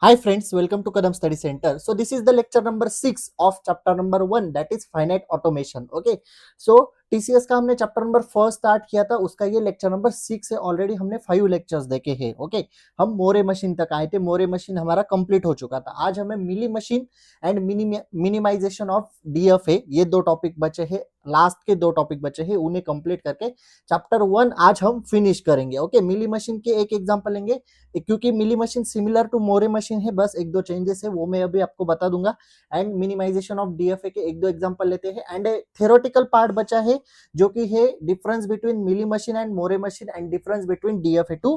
Hi friends, welcome to Kadam Study Center. So this is the lecture number 6 of chapter number 1, that is finite automation. Okay. So TCS का हमने chapter number 4 start किया था, उसका ये lecture number 6 है. Already हमने 5 lectures देखे हैं. ओके. हम मोरे मशीन तक आए थे. मोरे मशीन हमारा कंप्लीट हो चुका था. आज हमें Mealy machine and minimization of DFA, ये दो टॉपिक बचे हैं. लास्ट के दो टॉपिक बचे हैं, उन्हें कंप्लीट करके चैप्टर 1 आज हम फिनिश करेंगे. ओके. मिली मशीन के एक एग्जांपल लेंगे, क्योंकि Mealy machine similar to Moore machine है, बस एक दो चेंजेस है, वो मैं अभी आपको बता दूंगा. एंड मिनिमाइजेशन ऑफ डीएफए के एक दो एग्जांपल लेते हैं. एंड थ्योरेटिकल पार्ट बचा है, जो कि है difference between Mealy machine and Moore machine and difference between DFA to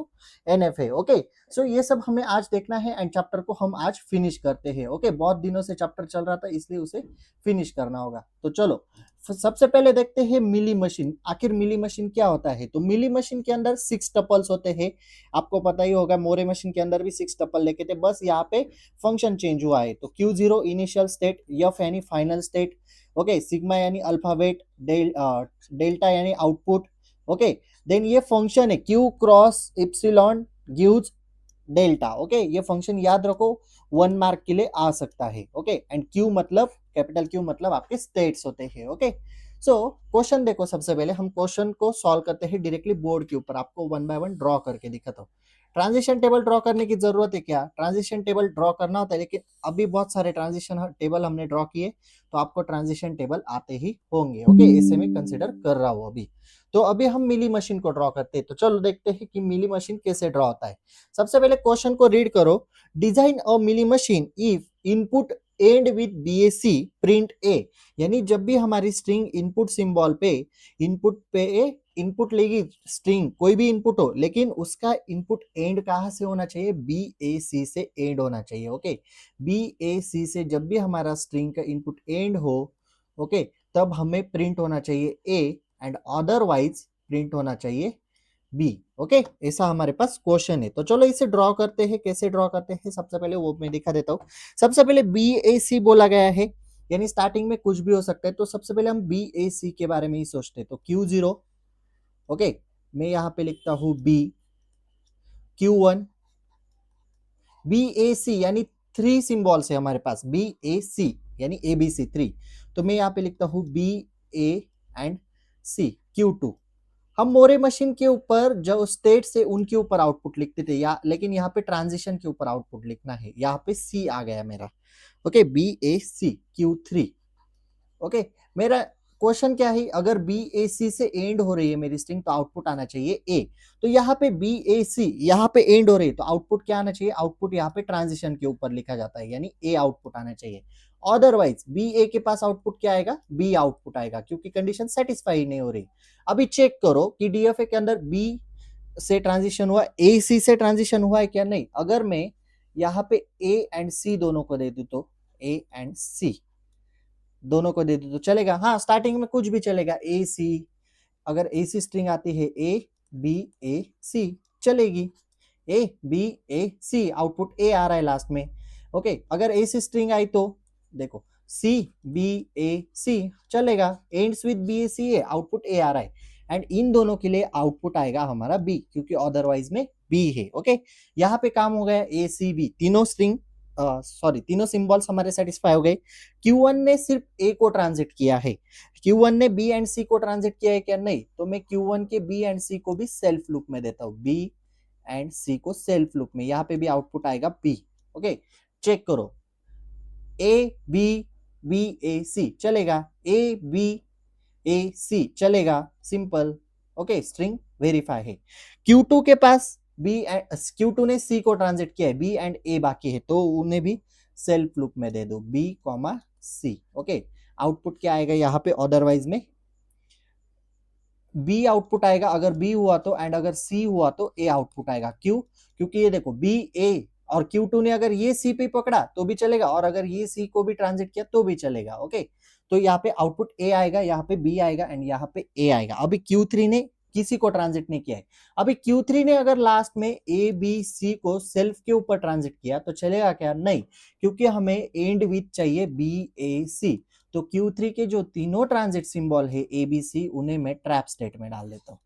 NFA. Okay. So ये सब हमें आज देखना है एंड चैप्टर को हम आज फिनिश करते हैं. ओके. बहुत दिनों से चैप्टर चल रहा था, इसलिए उसे फिनिश करना होगा. तो चलो सबसे पहले देखते हैं मिली मशीन. आखिर मिली मशीन क्या होता है? तो मिली मशीन के अंदर 6 टपल्स होते हैं. आपको पता ही होगा, मोरे मशीन के अंदर भी 6 टपल लेके थे, बस यहाँ पे फंक्शन चेंज हुआ है. तो Q0 इनिशियल स्टेट, F यानी फाइनल स्टेट, ओके, सिग्मा यानी अल्फाबेट, डेल्टा यानी आउटपुट. ओके. देन ये फंक्शन है Q cross epsilon gives delta. Okay. ये फंक्शन याद रखो, 1 मार्क के लिए आ सकता है. ओके. एंड Q मतलब कैपिटल Q मतलब आपके स्टेट्स होते हैं. ओके. सो क्वेश्चन देखो, सबसे पहले हम क्वेश्चन को सॉल्व करते हैं डायरेक्टली बोर्ड के ऊपर. आपको 1 बाय 1 ड्रॉ करके दिखाता हूँ. ट्रांजिशन टेबल ड्रॉ करने की जरूरत है क्या? ट्रांजिशन टेबल ड्रॉ करना होता है, लेकिन अभी बहुत सारे ट्रांजिशन टेबल हमने ड्रॉ किए, तो आपको ट्रांजिशन टेबल आते ही होंगे. ओके. इसे मैं कंसिडर कर रहा हूँ अभी. तो अभी हम मिली मशीन को ड्रॉ करते हैं. तो चलो देखते हैं कि मिली मशीन कैसे ड्रॉ होता है. सबसे पहले क्वेश्चन को रीड करो. Design a Mealy machine if input end with BAC print A. यानी जब भी हमारी स्ट्रिंग इनपुट सिंबल पे इनपुट लेगी, स्ट्रिंग कोई भी इनपुट हो, लेकिन उसका इनपुट एंड कहाँ से होना चाहिए? बी ए सी से एंड होना चाहिए. ओके. बी ए सी से जब भी हमारा स्ट्रिंग का इनपुट एंड हो, ओके, तब हमें प्रिंट होना चाहिए ए एंड अदरवाइज प्रिंट होना चाहिए बी. ओके. ऐसा हमारे पास क्वेश्चन है. तो चलो इसे ड्रॉ करते हैं. कैसे ड्रॉ करते हैं सबसे पहले वो मैं दिखा देता हूँ. सबसे पहले बी ए सी बोला गया है, यानी स्टार्टिंग में कुछ भी हो सकता है. तो सबसे पहले हम बी ए सी के बारे में ही सोचते हैं. तो Q0, ओके, मैं यहाँ पे लिखता हूँ बी. Q1, बी ए सी यानी 3 सिंबल्स है हमारे पास. बी ए सी यानी ABC 3. तो मैं यहाँ पे लिखता हूँ B A and C. Q2, हम मोरे मशीन के ऊपर जो स्टेट से उनके ऊपर आउटपुट लिखते थे, या लेकिन यहाँ पे ट्रांजिशन के ऊपर आउटपुट लिखना है. यहाँ पे सी आ गया मेरा. ओके. बी ए सी Q3. ओके. मेरा क्वेश्चन क्या है? अगर बी ए सी से एंड हो रही है मेरी स्ट्रिंग, तो आउटपुट आना चाहिए ए. तो यहाँ पे बी ए सी यहाँ पे एंड हो रही है, तो आउटपुट क्या आना चाहिए? आउटपुट यहाँ पे ट्रांजिशन के ऊपर लिखा जाता है, यानी ए आउटपुट आना चाहिए. अदरवाइज बी ए के पास आउटपुट क्या आएगा? बी आउटपुट आएगा, क्योंकि कंडीशन सेटिस्फाई नहीं हो रही. अभी चेक करो कि डीएफए के अंदर बी से ट्रांजिशन हुआ, ए सी से ट्रांजिशन हुआ है क्या? नहीं. अगर मैं यहाँ पे ए एंड सी दोनों को दे दूं, तो ए एंड सी दोनों को दे दो तो चलेगा. हाँ, स्टार्टिंग में कुछ भी चलेगा. ए सी, अगर ए सी स्ट्रिंग आती है ए बी ए सी चलेगी. A B A C, output ए आ रहा है लास्ट में. ओके. अगर ए सी स्ट्रिंग आई तो देखो सी बी ए सी चलेगा. एंड्स विद बी ए सी है, आउटपुट ए आ रहा है. एंड इन दोनों के लिए आउटपुट आएगा हमारा बी, क्योंकि अदरवाइज में बी है. ओके. यहाँ पे काम हो गया ए सी बी, तीनों स्ट्रिंग तीनों सिंबल्स हमारे सेटिस्फाई हो गए. Q1 ने सिर्फ A को ट्रांजिट किया है. Q1 ने B एंड C को ट्रांजिट किया है क्या? नहीं. तो मैं Q1 के B एंड C को भी सेल्फ लूप में देता हूँ. B एंड C को सेल्फ लूप में, यहाँ पे भी आउटपुट आएगा B. ओके. चेक करो. A B B A C चलेगा. A B A C चलेगा. सिंपल. ओके. स्ट्रिंग वेरीफाई है. Q2 के पास Q2 ने C को ट्रांजिट किया है, B एंड A बाकी है, तो उन्हें भी सेल्फ लूप में दे दो. B, C. ओके. आउटपुट क्या आएगा यहाँ पे? अदरवाइज में B आउटपुट आएगा. अगर B हुआ तो, एंड अगर C हुआ तो A आउटपुट आएगा. क्यों? क्योंकि ये देखो B A और Q2 ने अगर ये C पे पकड़ा तो भी चलेगा, और अगर ये C को भी ट्रांजिट किया तो भी चलेगा. ओके. तो यहाँ पे आउटपुट A आएगा, यहाँ पे B आएगा एंड यहाँ पे A आएगा. अभी Q3 ने किसी को ट्रांजिट नहीं किया है. अभी Q3 ने अगर लास्ट में A B C को सेल्फ के ऊपर ट्रांजिट किया तो चलेगा क्या? नहीं, क्योंकि हमें एंड विथ चाहिए B A C. तो Q3 के जो तीनों ट्रांजिट सिंबल है A B C, उन्हें मैं ट्रैप स्टेट में डाल देता हूँ.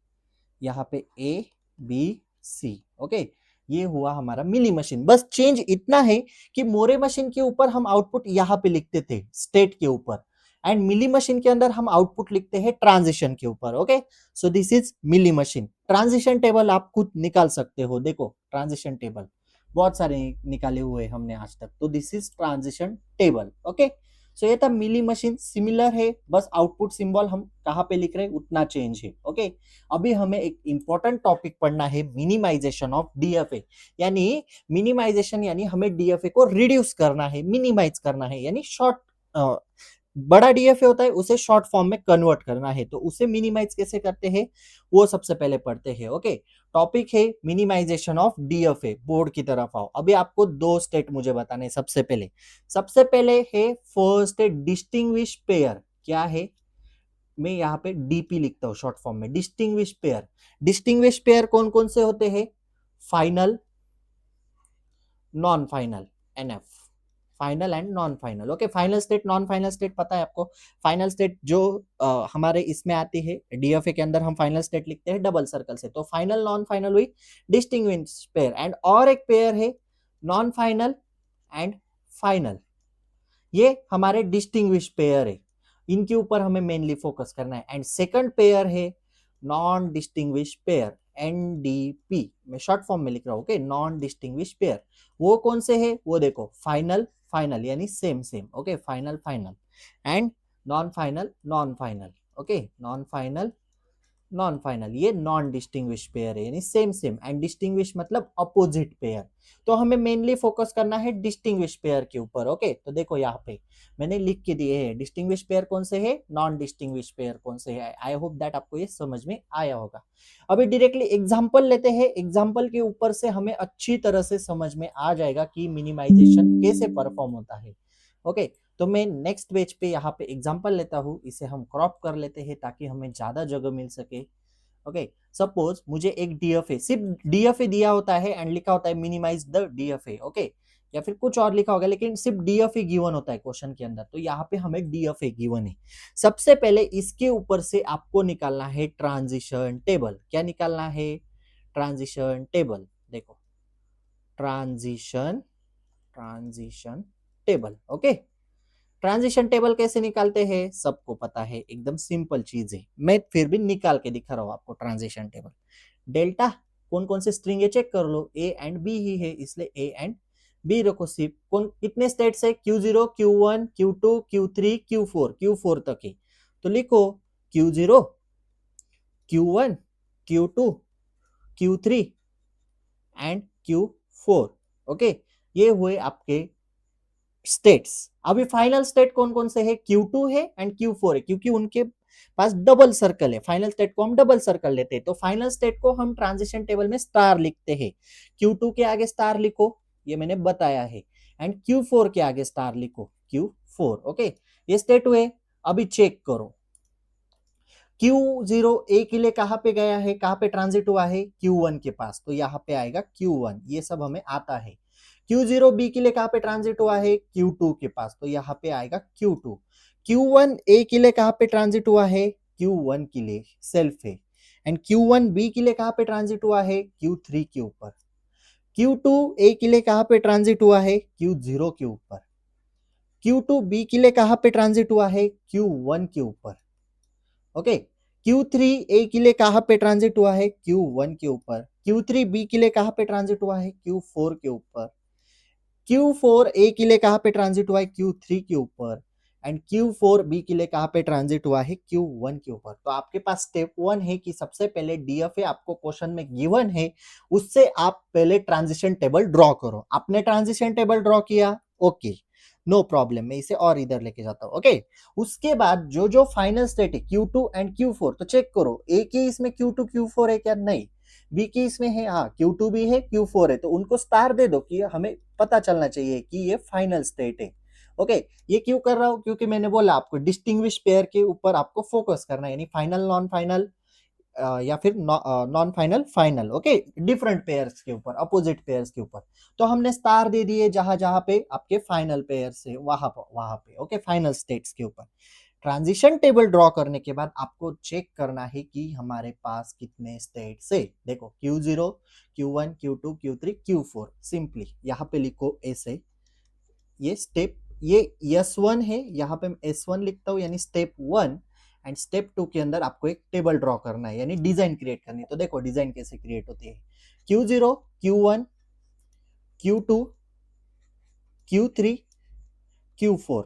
यहाँ पे A B C. ओके. ये हुआ हमारा मिली मशीन। बस चेंज इतना है कि मोरे मशीन के ऊपर हम आउटपुट यहाँ पे लिखते थे स्टेट के ऊपर, एंड मिली मशीन के अंदर हम आउटपुट लिखते हैं ट्रांजिशन के ऊपर। Okay, so this is Mealy machine. Transition table आप खुद निकाल सकते हो, देखो ट्रांजिशन टेबल बहुत सारे निकाले हुए हमने आज तक, तो this is transition table. Okay, so ये था मिली मशीन, सिमिलर है, बस आउटपुट सिंबल हम कहाँ पे लिख रहे हैं उतना चेंज है। ओके, अभी हमें एक इंपॉर्टेंट टॉपिक पढ़ना है, मिनिमाइजेशन ऑफ डीएफए। यानी मिनिमाइजेशन यानी हमें डीएफए को रिड्यूस करना है, मिनिमाइज करना है, यानी शॉर्ट बड़ा डीएफए होता है उसे शॉर्ट फॉर्म में कन्वर्ट करना है, तो उसे मिनिमाइज कैसे करते हैं वो सबसे पहले पढ़ते हैं। ओके, टॉपिक है मिनिमाइजेशन ऑफ डीएफए। बोर्ड की तरफ आओ, अभी आपको दो स्टेट मुझे बताने। सबसे पहले है फर्स्ट डिस्टिंग्विश पेयर। क्या है, मैं यहाँ पे डीपी लिखता हूँ शॉर्ट फॉर्म में, डिस्टिंग्विश पेयर। डिस्टिंग्विश पेयर कौन कौन से होते हैं, final, non final, NF, final and non final. Okay, final state, non final state पता है आपको। फाइनल स्टेट जो हमारे इसमें आती है डीएफए के अंदर, हम फाइनल स्टेट लिखते हैं डबल सर्कल से, तो फाइनल नॉन फाइनल हुई डिस्टिंग्विश पेयर। एंड और एक पेयर है नॉन फाइनल एंड फाइनल, ये हमारे डिस्टिंग्विश पेयर है, इनके ऊपर हमें मेनली फोकस करना है। एंड सेकंड पेयर है नॉन डिस्टिंग्विश पेयर, एनडीपी, मैं शॉर्ट फॉर्म में लिख रहा हूं। ओके, नॉन डिस्टिंग्विश पेयर वो कौन से है, वो देखो फाइनल फाइनल यानी same same. Okay, final final and non final non final. Okay, non final non final, ये नॉन डिस्टिंग्विश पेयर है, यानी सेम सेम। एंड डिस्टिंग्विश मतलब अपोजिट पेयर, तो हमें मेनली फोकस करना है डिस्टिंग्विश पेयर के ऊपर। ओके, तो देखो यहाँ पे मैंने लिख के दिए हैं डिस्टिंग्विश पेयर कौन से है, नॉन डिस्टिंग्विश पेयर कौन से है। आई होप दैट आपको ये समझ में आया होगा। अभी डायरेक्टली एग्जांपल लेते हैं, एग्जांपल के ऊपर से हमें अच्छी तरह से समझ में आ जाएगा कि मिनिमाइजेशन कैसे परफॉर्म होता है। ओके, तो मैं नेक्स्ट पेज पे यहाँ पे एग्जांपल लेता हूँ, इसे हम क्रॉप कर लेते हैं ताकि हमें ज्यादा जगह मिल सके। ओके, सपोज मुझे एक डीएफए, सिर्फ डीएफए दिया होता है एंड लिखा होता है मिनिमाइज द डीएफए। ओके, या फिर कुछ और लिखा होगा, लेकिन सिर्फ डीएफए गिवन होता है क्वेश्चन के अंदर, तो यहाँ पे हमें डीएफए गिवन है। सबसे पहले इसके ऊपर से आपको निकालना है ट्रांजिशन टेबल। क्या निकालना है, ट्रांजिशन टेबल। देखो transition transition table. Okay, transition table कैसे निकालते हैं सबको पता है, एकदम सिंपल चीज है, मैं फिर भी निकाल के दिखा रहा हूं आपको। ट्रांजिशन टेबल, डेल्टा कौन कौन से स्ट्रिंग है चेक कर लो, ए एंड बी ही है, इसलिए ए एंड बी रखो। सिर्फ कौन कितने स्टेट्स है, Q0 Q1 Q2 Q3 Q4 तक है, तो लिखो Q0 Q1 Q2 Q3 and Q4। Okay, ये हुए आपके स्टेट्स। अभी फाइनल स्टेट कौन कौन से है, Q2 है एंड Q4 है, क्योंकि उनके पास डबल सर्कल है, फाइनल स्टेट को हम डबल सर्कल लेते हैं, तो फाइनल स्टेट को हम ट्रांजिशन टेबल में स्टार लिखते हैं। Q2 के आगे स्टार लिखो, ये मैंने बताया है, एंड Q4 के आगे स्टार लिखो, Q4। ओके, ये स्टेट हुए। अभी चेक करो Q0 ए के लिए कहां पे गया है, कहां पे ट्रांजिट हुआ है, Q1 के पास, तो यहाँ पे आएगा Q1, ये सब हमें आता है। Q0 बी के लिए कहां पे ट्रांजिट हुआ है, Q2 के पास, तो यहाँ पे आएगा Q2। Q1 ए के लिए कहां पे ट्रांजिट हुआ है, Q1 के लिए सेल्फ है। एंड Q1 बी के लिए कहां पे ट्रांजिट हुआ है, Q3 के ऊपर। Q2 ए के लिए कहां पे ट्रांजिट हुआ है, Q0 के ऊपर। Q2 बी के लिए कहां पे ट्रांजिट हुआ है, Q1 के ऊपर। ओके, Q3 ए के लिए कहां पे ट्रांजिट हुआ है, Q1 के ऊपर। Q3 बी के लिए कहां पे ट्रांजिट हुआ है, Q4 के ऊपर। Q4 ए के लिए कहां पे ट्रांजिट हुआ है, Q3 के ऊपर। एंड Q4 बी के लिए कहां पे ट्रांजिट हुआ है, Q1 के ऊपर। तो आपके पास स्टेप 1 है कि सबसे पहले डीएफए आपको क्वेश्चन में गिवन है, उससे आप पहले ट्रांजिशन टेबल ड्रॉ करो। आपने ट्रांजिशन टेबल ड्रॉ किया, ओके, नो प्रॉब्लम, मैं इसे और इधर लेके जाता हूं। ओके, उसके बाद जो जो फाइनल स्टेट है Q2 एंड Q4, तो चेक करो ए के इसमें Q2 Q4 है क्या, नहीं। बी की इसमें है, हाँ Q2 भी है Q4 है, तो उनको स्टार दे दो कि हमें पता चलना चाहिए कि ये फाइनल स्टेट है। ओके, ये क्यों कर रहा हूं, क्योंकि मैंने बोला आपको डिस्टिंग्विश पेयर के ऊपर आपको फोकस करना है, यानी फाइनल नॉन फाइनल या फिर non final final. Okay, different pairs के ऊपर, अपोजिट पेयर्स के ऊपर, तो हमने स्टार दे दिए जहां जहां पे आपके फाइनल पेयर्स है, वहां पे। ओके, फाइनल स्टेट्स के ऊपर। ट्रांजिशन टेबल ड्रॉ करने के बाद आपको चेक करना है कि हमारे पास कितने स्टेट्स है। देखो Q0, Q1, Q2, Q3, Q4, simply यहाँ पे लिखो ऐसे, ये स्टेप, ये S1 है, यहाँ पे मैं S1 लिखता हूँ यानी स्टेप 1, एंड स्टेप 2 के अंदर आपको एक टेबल ड्रॉ करना है यानी डिजाइन क्रिएट करनी है। तो देखो डिजाइन कैसे क्रिएट होती है। Q0, Q1, Q2, Q3, Q4,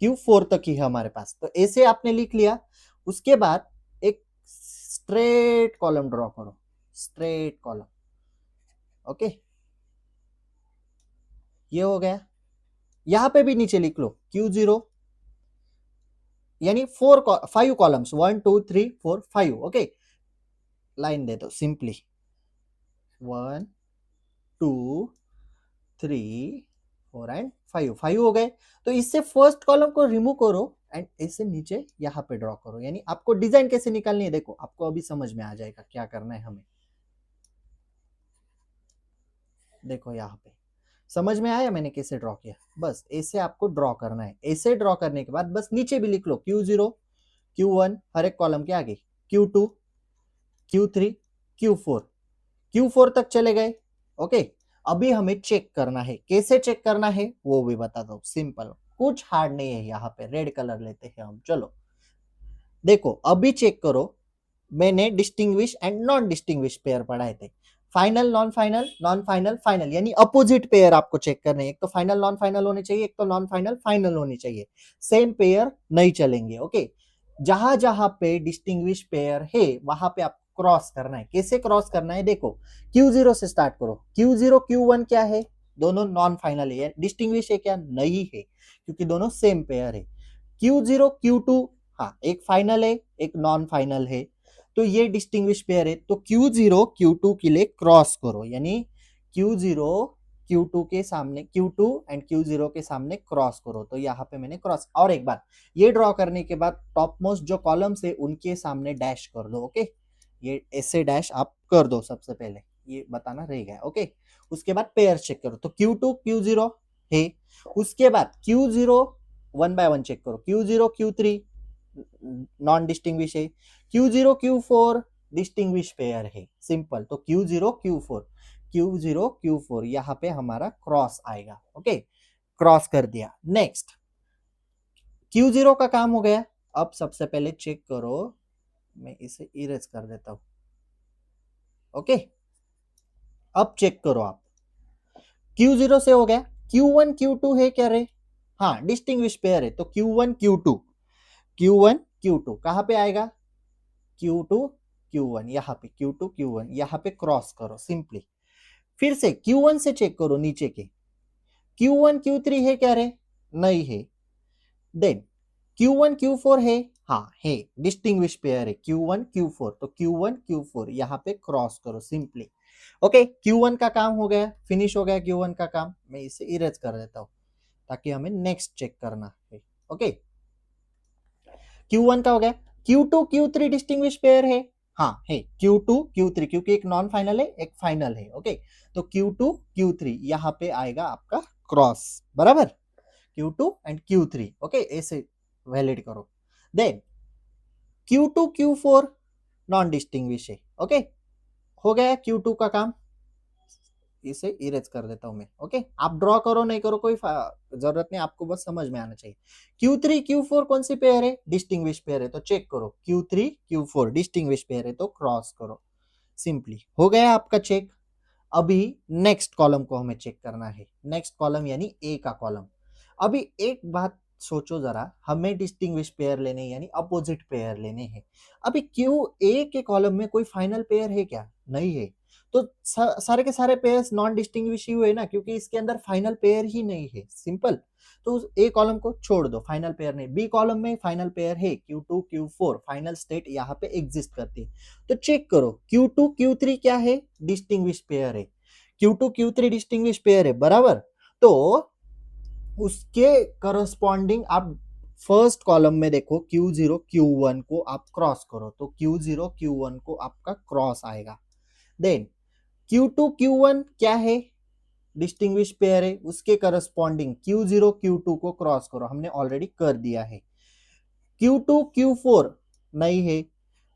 Q4 तक ही है हमारे पास। तो ऐसे आपने लिख लिया। उसके बाद एक स्ट्रेट कॉलम ड्रॉ करो, स्ट्रेट कॉलम। ओके, ये हो गया। यहां पे भी नीचे लिख लो Q0 यानी 5 कॉलम्स, 1 2 3 4 5। ओके, लाइन दे दो सिंपली, 1 2 3 4 एंड 5, 5 हो गए। तो इससे फर्स्ट कॉलम को रिमूव करो एंड ऐसे नीचे यहाँ पे ड्रॉ करो। यानी आपको डिजाइन कैसे निकालनी है देखो, आपको अभी समझ में आ जाएगा क्या करना है हमें। देखो यहाँ पे समझ में आया मैंने कैसे ड्रॉ किया। बस ऐसे आपको ड्रॉ करना है। ऐसे ड्रॉ करने के बाद बस नीचे भी लिख लो Q0, Q1 हर एक कॉलम के आगे, Q2, Q3, Q4, Q4 तक चले गए। ओके, अभी हमें चेक करना है। कैसे चेक करना है वो भी बता दो, सिंपल, कुछ हार्ड नहीं है। यहाँ पे रेड कलर लेते हैं हम। चलो देखो अभी चेक करो, मैंने distinguish and non distinguish pair पढ़ाए थे। Final non final, non final final, यानी अपोजिट पेयर आपको चेक करने हैं। एक तो फाइनल नॉन फाइनल होने चाहिए, एक तो नॉन फाइनल फाइनल होनी चाहिए। सेम पेयर नहीं चलेंगे। ओके, जहां जहां पे डिस्टिंग्विश पेयर है वहां पे आप क्रॉस करना है। कैसे क्रॉस करना है देखो, Q0 से स्टार्ट करो। Q0 Q1 क्या है, दोनों नॉन फाइनल है। डिस्टिंग्विश है क्या, नहीं है, क्योंकि दोनों सेम पेयर है। Q0 Q2, हाँ एक फाइनल है एक नॉन फाइनल है, तो ये डिस्टिंग्विश पेयर है। तो Q0 Q2 के लिए क्रॉस करो, यानी Q0 Q2 के सामने, Q2 एंड Q0 के सामने क्रॉस करो। तो यहाँ पे मैंने क्रॉस। और एक बार ये ड्रॉ करने के बाद टॉप मोस्ट जो कॉलम्स है उनके सामने डैश कर दो। ओके, ये ऐसे डैश आप कर दो सबसे पहले, ये बताना रह गया। ओके, उसके बाद पेयर चेक करो। तो Q2 Q0 है, उसके बाद Q0 one by one check करो। Q0 Q3 नॉन डिस्टिंग्विश है, Q0 Q4 डिस्टिंग्विश पेयर है। सिंपल, तो Q0 Q4, Q0 Q4 यहाँ पे हमारा क्रॉस आएगा। ओके, क्रॉस कर दिया। नेक्स्ट Q0 का काम हो गया। अब सबसे पहले चेक करो, मैं इसे इरेज कर देता हूं। ओके, अब चेक करो आप, Q0 से हो गया। Q1 Q2 है क्या रे, हाँ डिस्टिंग्विश पेयर है। तो Q1 Q2, Q1 Q2 कहां पे आएगा, Q2 Q1 यहाँ पे, Q2 Q1 यहाँ पे क्रॉस करो सिंपली। फिर से Q1 से चेक करो नीचे के, Q1 Q3 है क्या रे, नहीं है। देन Q1 Q4 है, हाँ है, डिस्टिंग्विश पेयर है Q1 Q4। तो Q1 Q4 यहाँ पे क्रॉस करो सिंपली। ओके, Q1 का काम हो गया, फिनिश हो गया Q1 का काम। मैं इसे इरेज कर देता हूं ताकि हमें नेक्स्ट चेक करना है। ओके, Q1 का हो गया। Q2 Q3 डिस्टिंग्विश पेयर है, हाँ है Q2 Q3, क्योंकि एक नॉन फाइनल है एक फाइनल है। ओके, तो Q2 Q3 यहाँ पे आएगा आपका क्रॉस, बराबर, Q2 एंड Q3। ओके, ऐसे वैलिड करो। Then Q2 Q4 non distinguish है। ओके, हो गया Q2 का काम, इसे इरेज कर देता हूं मैं। ओके, आप ड्रॉ करो नहीं करो कोई जरूरत नहीं, आपको बस समझ में आना चाहिए। Q3 Q4 कौन सी पेयर है, डिस्टिंग्विश पेयर है। तो चेक करो Q3 Q4 डिस्टिंग्विश पेयर है, तो क्रॉस करो सिंपली। हो गया आपका चेक। अभी नेक्स्ट कॉलम को हमें चेक करना है। नेक्स्ट कॉलम यानी ए का कॉलम। अभी एक बात सोचो जरा, हमें डिस्टिंग्विश पेयर लेने यानी अपोजिट पेयर लेने हैं। अभी क्यों ए के कॉलम में कोई फाइनल पेयर है क्या, नहीं है। तो सारे के सारे पेयर्स नॉन डिस्टिंग्विश ही हुए ना, क्योंकि इसके अंदर फाइनल पेयर ही नहीं है। सिंपल, तो ए कॉलम को छोड़ दो, फाइनल पेयर नहीं। बी कॉलम में फाइनल पेयर है, Q2 Q4 फाइनल स्टेट यहाँ पे एग्जिस्ट करती है। तो चेक करो Q2 Q3 क्या है, डिस्टिंग्विश पेयर है। Q2 Q3 डिस्टिंग्विश पेयर है, बराबर। तो उसके करस्पॉन्डिंग आप फर्स्ट कॉलम में देखो Q0 Q1 को आप क्रॉस करो, तो Q0 Q1 को आपका क्रॉस आएगा। देन Q2 Q1 क्या है, डिस्टिंग्विश पेयर है, उसके करस्पॉन्डिंग Q0 Q2 को क्रॉस करो, हमने ऑलरेडी कर दिया है। Q2 Q4 नहीं है,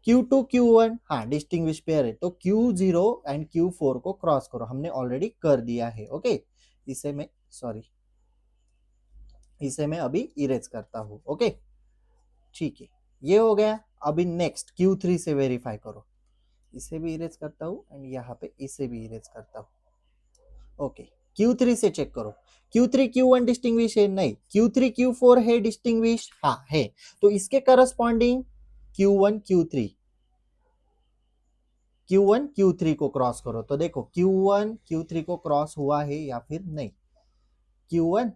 Q2 Q1 हाँ डिस्टिंग्विश पेयर है, तो Q0 एंड Q4 को क्रॉस करो, हमने ऑलरेडी कर दिया है। ओके, इसे मैं सॉरी इसे मैं अभी इरेज करता हूँ। ओके ठीक है, ये हो गया। अभी नेक्स्ट Q3 से वेरीफाई करो, इसे भी इरेज करता हूँ एंड यहाँ पे इसे भी इरेज करता हूँ। ओके, Q3 से चेक करो, Q3 Q1 डिस्टिंग्विश है नहीं, Q3 Q4 है डिस्टिंग्विश हाँ है, तो इसके corresponding Q1 Q3 Q1 Q3 को क्रॉस करो, तो देखो Q1 Q3 को क्रॉस हुआ है या फिर नहीं, Q1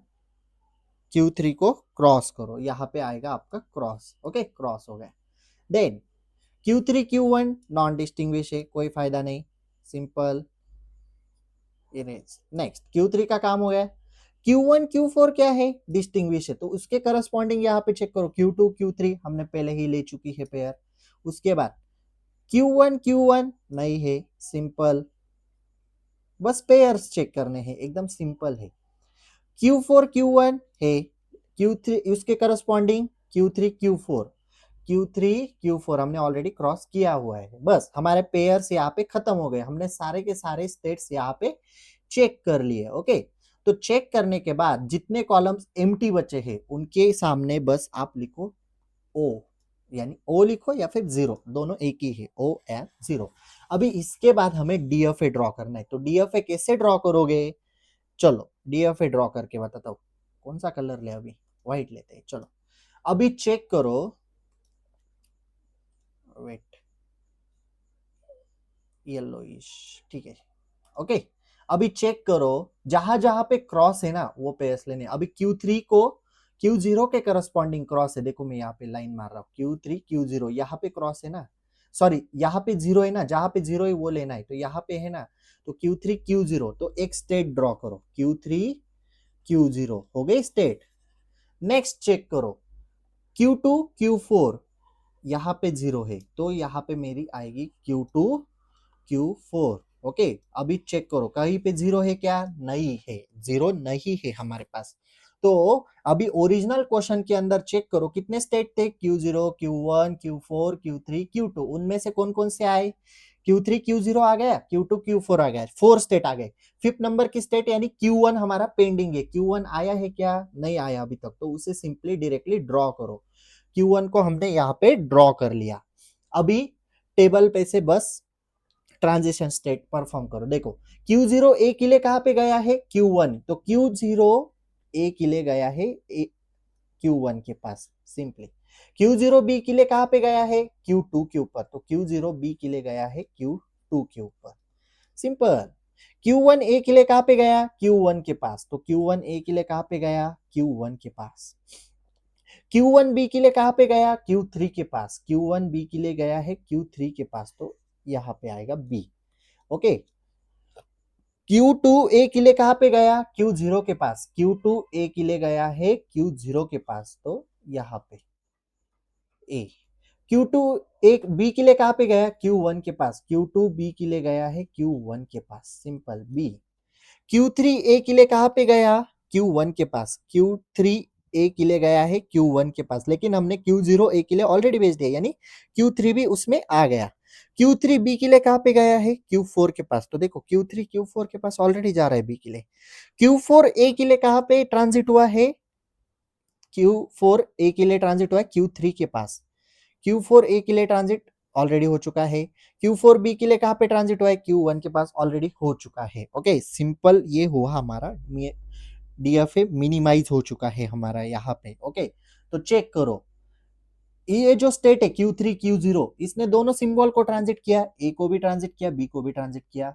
Q3 को क्रॉस करो, यहाँ पे आएगा आपका क्रॉस। ओके क्रॉस हो गया। Then Q3 Q1 non distinguish है, कोई फायदा नहीं, सिंपल इरेज। नेक्स्ट Q3 का काम हो गया। Q1 Q4 क्या है, डिस्टिंग्विश है, तो उसके करस्पॉन्डिंग यहाँ पे चेक करो, Q2 Q3 हमने पहले ही ले चुकी है पेयर। उसके बाद Q1 Q1 नहीं है, सिंपल, बस पेयर्स चेक करने हैं, एकदम सिंपल है। Q4 Q1 है, Q3 उसके corresponding Q3 Q4, Q3 Q4 हमने ऑलरेडी क्रॉस किया हुआ है, बस हमारे पेयर्स यहाँ पे खत्म हो गए, हमने सारे के सारे स्टेट्स यहाँ पे चेक कर लिए। ओके, तो चेक करने के बाद जितने कॉलम्स एम्प्टी बचे हैं उनके सामने बस आप लिखो O, यानी O लिखो या फिर 0, दोनों एक ही है, O एंड 0। अभी इसके बाद हमें DFA ड्रॉ करना है, तो DFA कैसे ड्रॉ करोगे, चलो DFA ड्रॉ करके बताता हूँ। कौन सा कलर ले, अभी व्हाइट लेते हैं। चलो अभी चेक करो, वेट, येलोइश, ठीक है। ओके, अभी चेक करो, जहां जहां पे क्रॉस है ना वो पेयर्स लेने। अभी Q3 को Q0 के करस्पॉन्डिंग क्रॉस है, देखो मैं यहाँ पे लाइन मार रहा हूँ, Q3 Q0 यहाँ पे क्रॉस है ना, सॉरी यहाँ पे 0 है ना, जहां पे 0 है वो लेना है, तो यहाँ पे है ना, तो Q3 Q0, तो एक स्टेट ड्रॉ करो, Q3 Q0 हो गई स्टेट। नेक्स्ट चेक करो, Q2 Q4 यहाँ पे 0 है, तो यहाँ पे मेरी आएगी Q2 Q4। ओके, अभी चेक करो कहीं पे 0 है क्या, नहीं है, 0 नहीं है हमारे पास। तो अभी ओरिजिनल क्वेश्चन के अंदर चेक करो कितने स्टेट थे, Q0 Q1 Q4 Q3 Q2, उनमें से कौन कौन से आए, Q3 Q0 आ गया, Q2 Q4 आ गया, 4 स्टेट आ गए। फिफ्थ नंबर की स्टेट यानी Q1 हमारा पेंडिंग है, Q1 आया है क्या, नहीं आया अभी तक, तो उसे सिंपली डायरेक्टली ड्रॉ करो। Q1 को हमने यहाँ पे ड्रॉ कर लिया। अभी टेबल पे से बस ट्रांजिशन स्टेट परफॉर्म करो, देखो Q0 ए के लिए कहां पे गया है, Q1, तो Q0 ए के लिए गया है Q1 के पास, सिंपली। Q0 बी के लिए कहां पे गया है, Q2 के ऊपर, तो Q0 बी के लिए गया है Q2 के ऊपर, सिंपल। Q1 ए के लिए कहां पे गया, Q1 के पास, तो Q1 ए के लिए कहां पे गया, Q1 के पास। Q1 बी के लिए कहां पे गया, Q3 के पास, Q1 बी के लिए गया है Q3 के पास, तो यहां पे आएगा B। ओके, Q2 ए के लिए कहां पे गया, Q0 के पास, Q2 ए के लिए गया है Q0 के पास, तो यहां पे A। Q2 एक बी के लिए कहां पे गया, Q1 के पास, Q2 बी के लिए गया है Q1 के पास, सिंपल B। Q3 ए के लिए कहां पे गया, Q1 के पास, Q3 ए के लिए गया है Q1 के पास, लेकिन हमने Q0 ए के लिए ऑलरेडी भेज दिया, यानी Q3 भी उसमें आ गया। Q3 बी के लिए कहां पे गया है, Q4 के पास, तो देखो Q3 Q4 के पास ऑलरेडी जा रहा है बी के लिए। Q4 ए के लिए कहां पे ट्रांजिट हुआ है, Q4 ए के लिए ट्रांजिट हुआ है Q3 के पास, Q4 ए के लिए ट्रांजिट ऑलरेडी हो चुका है। Q4 बी के लिए कहां पे ट्रांजिट हुआ है, Q1 के पास ऑलरेडी हो चुका है। ओके, सिंपल ये हुआ हमारा DFA मिनिमाइज हो चुका है हमारा यहाँ पे। ओके, तो चेक करो, ये जो स्टेट है Q3 Q0, इसने दोनों सिंबल को ट्रांजिट किया, ए को भी ट्रांजिट किया, बी को भी ट्रांजिट किया।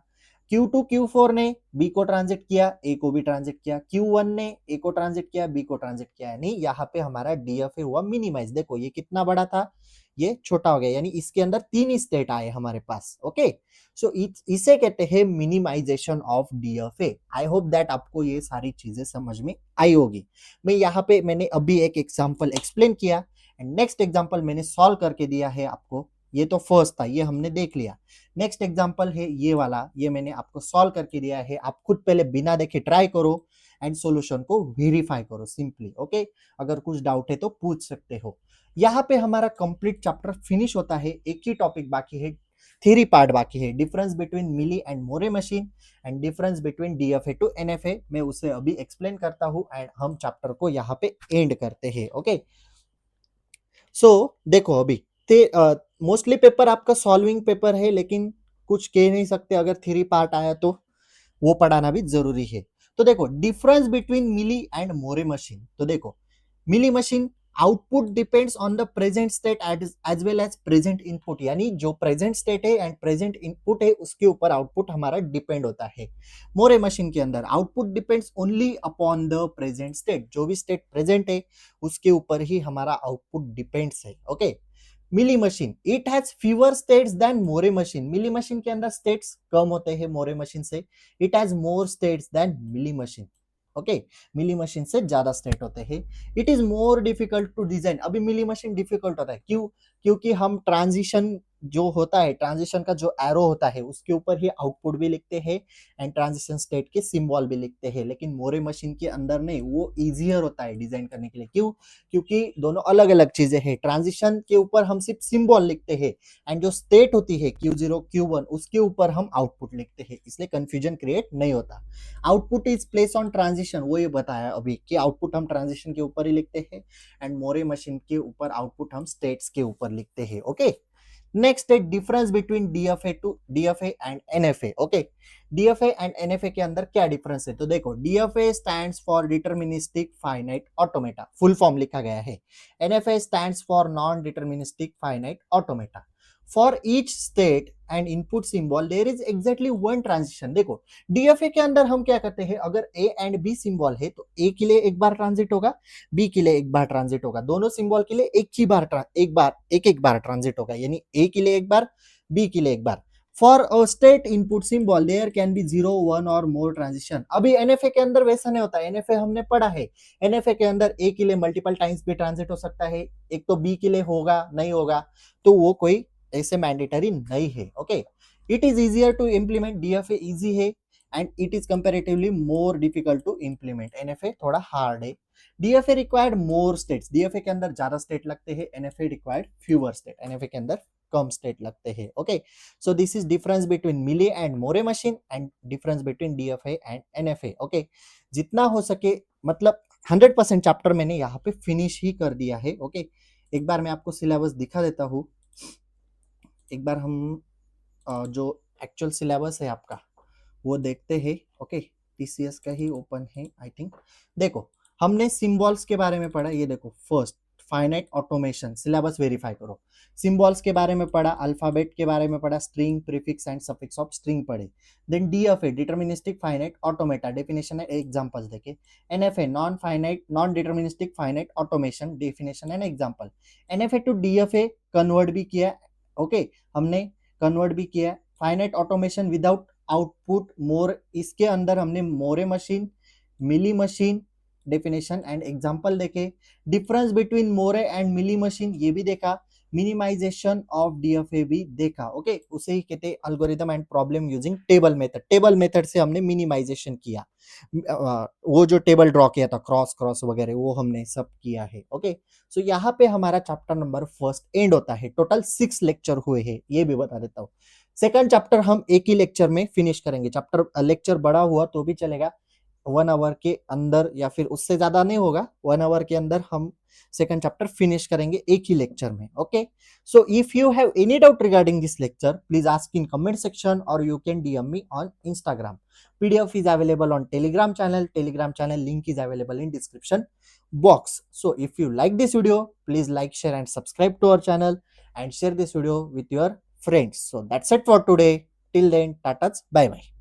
Q2 Q4 ने बी को ट्रांजिट किया, ए को भी ट्रांजिट किया, Q1 ने ए को ट्रांजिट किया, बी को ट्रांजिट किया, यानी यहाँ पे हमारा DFA हुआ मिनिमाइज। देखो ये कितना बड़ा था, ये छोटा हो गया, यानी इसके अंदर 3 स्टेट आए हमारे पास। ओके, सो इसे कहते हैं minimization of DFA। I hope that आपको ये सारी चीजें समझ में आई होगी। मैं यहाँ पे मैंने अभी एक एग्जांपल एक्सप्लेन किया एंड नेक्स्ट एग्जांपल मैंने सॉल्व करके दिया है आपको। ये तो फर्स्ट था, ये हमने देख लिया। नेक्स्ट एग्जांपल है ये वाला, ये मैंने आपको सॉल्व करके दिया है। आप खुद पहले बिना देखे ट्राई करो एंड सॉल्यूशन को वेरीफाई करो सिंपली। ओके, अगर कुछ डाउट है तो पूछ सकते हो। यहाँ पे हमारा कंप्लीट चैप्टर फिनिश होता है, एक ही टॉपिक बाकी है, थ्योरी पार्ट बाकी है, difference between Mealy and Moore machine and difference between DFA to NFA. मैं उसे अभी एक्सप्लेन करता हूँ एंड हम चैप्टर को यहाँ पे एंड करते हैं। ओके, सो देखो अभी मोस्टली पेपर आपका सॉल्विंग पेपर है, लेकिन कुछ कह नहीं सकते, अगर थ्योरी पार्ट आया तो वो पढ़ाना भी जरूरी है। तो देखो difference between Mealy and Moore machine. तो देखो Mealy machine output depends on the present state as well as present input, यानी जो प्रेजेंट स्टेट है एंड प्रेजेंट इनपुट है उसके ऊपर आउटपुट हमारा डिपेंड होता है। मोरे मशीन के अंदर output depends only upon the present state, जो भी स्टेट प्रेजेंट है उसके ऊपर ही हमारा आउटपुट डिपेंड्स है। Okay, Mealy machine it has fewer states than Moore machine. Mealy machine के अंदर स्टेट्स कम होते हैं मोरे मशीन से। It has more states than Mealy machine. Okay, Mealy machine से ज्यादा स्टेट होते हैं। It is more difficult to design. अभी मिली मशीन डिफिकल्ट होता है, क्यों? क्योंकि हम ट्रांजिशन जो होता है, ट्रांजिशन का जो एरो होता है उसके ऊपर ही आउटपुट भी लिखते हैं एंड ट्रांजिशन स्टेट के सिंबल भी लिखते हैं, लेकिन मोरे मशीन के अंदर नहीं, वो इजियर होता है डिजाइन करने के लिए। क्यों? क्योंकि दोनों अलग अलग चीजें हैं। ट्रांजिशन के ऊपर हम सिर्फ सिंबल लिखते हैं एंड जो स्टेट होती है Q0 Q1 उसके ऊपर हम आउटपुट लिखते हैं, इसलिए कंफ्यूजन क्रिएट नहीं होता। Output is place on transition, वो ये बताया अभी कि आउटपुट हम ट्रांजिशन के ऊपर ही लिखते हैं एंड मोरे मशीन के ऊपर आउटपुट हम स्टेट्स के ऊपर लिखते हैं। ओके, नेक्स्ट है difference between DFA and NFA. Okay, DFA and NFA के अंदर क्या डिफरेंस है? तो देखो DFA stands for deterministic finite automata, full form लिखा गया है। NFA stands for non deterministic finite automata. For each state and input symbol there is exactly one transition. देखो डीएफए के अंदर हम क्या करते हैं, अगर ए एंड बी सिंबल है तो ए के लिए एक बार ट्रांजिट होगा, बी के लिए एक बार ट्रांजिट होगा, दोनों सिंबल के लिए एक एक बार ट्रांजिट होगा, यानी ए के लिए एक बार, बी के लिए एक बार। For a state input symbol there can be 0 1 और मोर ट्रांजिशन। अभी एनएफए के अंदर वैसा नहीं होता। एनएफए हमने पढ़ा है, एनएफए के अंदर ए के लिए मल्टीपल टाइम्स भी ट्रांजिट हो सकता है, एक तो बी के लिए होगा नहीं होगा, तो वो कोई ऐसे मैंडेटरी नहीं है। Okay, it is easier to implement, DFA easy है and it is comparatively more difficult to implement. NFA थोड़ा हार्ड है। DFA required more states, DFA के अंदर ज्यादा स्टेट लगते हैं, NFA required fewer state, NFA के अंदर कम स्टेट लगते हैं। Okay, so this is difference between Mealy and Moore machine and difference between DFA and NFA. Okay, जितना हो सके, मतलब 100% चैप्टर मैंने यहाँ पे फिनिश ही कर दिया है। ओके, एक बार मैं आपको सिलेबस दिखा देता हूँ। एक बार हम जो एक्चुअल सिलेबस है आपका वो देखते हैं। ओके, टीसीएस का ही ओपन है आई थिंक। देखो हमने सिंबल्स के बारे में पढ़ा, ये देखो first finite automation, syllabus verify करो। सिंबल्स के बारे में पढ़ा, अल्फाबेट के बारे में पढ़ा, string, prefix and suffix of string पढ़े। Then DFA deterministic finite automata, definition and examples देखे। NFA non deterministic finite automation, definition and example. NFA to DFA convert भी किया। ओके, हमने कन्वर्ट भी किया। Finite automation without output Moore, इसके अंदर हमने Moore machine, Mealy machine, definition and example देखे। Difference between Moore and Mealy machine ये भी देखा। मिनिमाइजेशन ऑफ डीएफए भी देखा। ओके, उसे ही कहते हैं algorithm and problem using table method. Table method से हमने मिनिमाइजेशन किया, वो जो टेबल ड्रॉ किया था क्रॉस क्रॉस वगैरह वो हमने सब किया है। ओके, सो यहाँ पे हमारा चैप्टर नंबर फर्स्ट एंड होता है। टोटल 6 लेक्चर हुए हैं, ये भी बता देता हूँ। सेकंड चैप्टर हम एक ही लेक्चर में फिनिश करेंगे। चैप्टर लेक्चर बड़ा हुआ तो भी चलेगा, 1 आवर के अंदर या फिर उससे ज्यादा नहीं होगा, 1 आवर के अंदर हम सेकंड चैप्टर फिनिश करेंगे एक ही लेक्चर में। Okay, so if you have any doubt regarding this lecture please ask in comment section और you can DM me on Instagram. PDF is available on Telegram channel. Telegram channel link is available in description box. So if you like this video, please like, share and subscribe to our channel and share this video with your friends. So that's it for today. Till then, tatas, bye bye.